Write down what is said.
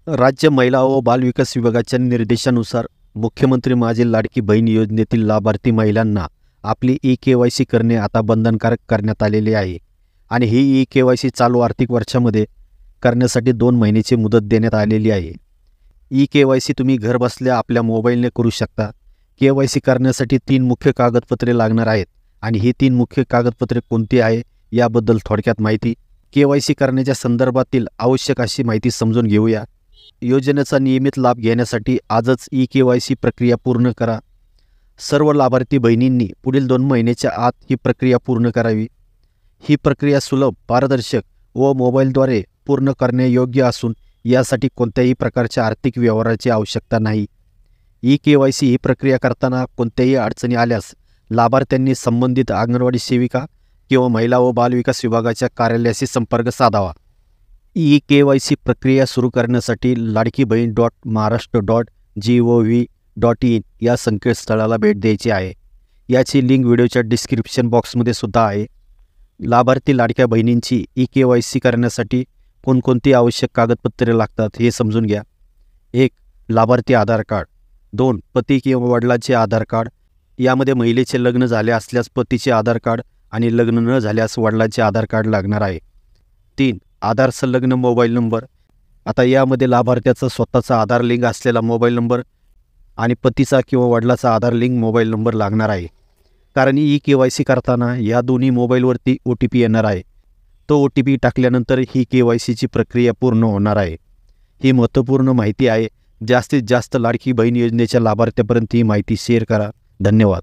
राज्य महिला व बालविकास विभागाच्या निर्देशानुसार मुख्यमंत्री माझी लाडकी बहीण योजनेतील लाभार्थी महिलांना आपली ई-के-वाय-सी करणे आता बंधनकारक करण्यात आलेले आहे आणि ही ई-के-वाय-सी चालू आर्थिक वर्षामध्ये करण्यासाठी 2 महिन्याची मुदत देण्यात आलेली आहे। ई-के-वाय-सी तुम्ही घरबसल्या आपल्या मोबाईलने करू शकता। के-वाय-सी करण्यासाठी 3 मुख्य कागदपत्रे लागणार आहेत आणि ही 3 मुख्य कागदपत्रे कोणती आहे याबद्दल थोडक्यात माहिती। के-वाय-सी करण्याच्या संदर्भातील आवश्यक अशी माहिती समजून घेऊया। योजनेचा नियमित लाभ घेण्यासाठी आजच ई-के-वाय-सी प्रक्रिया पूर्ण करा। सर्व लाभार्थी बहिणींनी पुढील 2 महिन्याच्या आत ही प्रक्रिया पूर्ण करावी। ही प्रक्रिया सुलभ, पारदर्शक व मोबाईलद्वारे पूर्ण करण्यायोग्य असून यासाठी कोणत्याही प्रकारच्या आर्थिक व्यवहाराची आवश्यकता नाही। ई-के-वाय-सी ही प्रक्रिया करताना कोणत्याही अडचणी आल्यास लाभार्थ्यांनी संबंधित अंगणवाडी सेविका किंवा महिला व बालविकास विभागाच्या कार्यालयाशी संपर्क साधावा। ई-के-वाय-सी प्रक्रिया सुरू करण्यासाठी ladkibaheen.maharashtra.gov.in या संकेतस्थळाला भेट द्यायची आहे। याची लिंक व्हिडिओच्या डिस्क्रिप्शन बॉक्समध्ये सुद्धा आहे। लाभार्थी लाडक्या बहिणींची ई-के-वाय-सी करण्यासाठी कोणकोणती आवश्यक कागदपत्रे लागतात हे समजून घ्या। 1. लाभार्थी आधार कार्ड। 2. पती किंवा वडिलांचे आधार कार्ड। यामध्ये महिलेचे लग्न झाले असल्यास पतीचे आधार कार्ड आणि लग्न न झाल्यास वडिलांचे आधार कार्ड लागणार आहे। 3. आधार संलग्न मोबाईल नंबर। आता यामध्ये लाभार्थ्याचा स्वतःचा आधार लिंक असलेला मोबाईल नंबर आणि पतीचा किंवा वडिलाचा आधार लिंक मोबाईल नंबर लागणार आहे, कारण ई-के-वाय-सी करताना या दोन्ही मोबाईलवरती OTP येणार आहे। तो OTP टाकल्यानंतर ही के-वाय-सीची प्रक्रिया पूर्ण होणार आहे। ही महत्त्वपूर्ण माहिती आहे। जास्तीत जास्त लाडकी बहीण योजनेच्या लाभार्थ्यापर्यंत ही माहिती शेअर करा। धन्यवाद।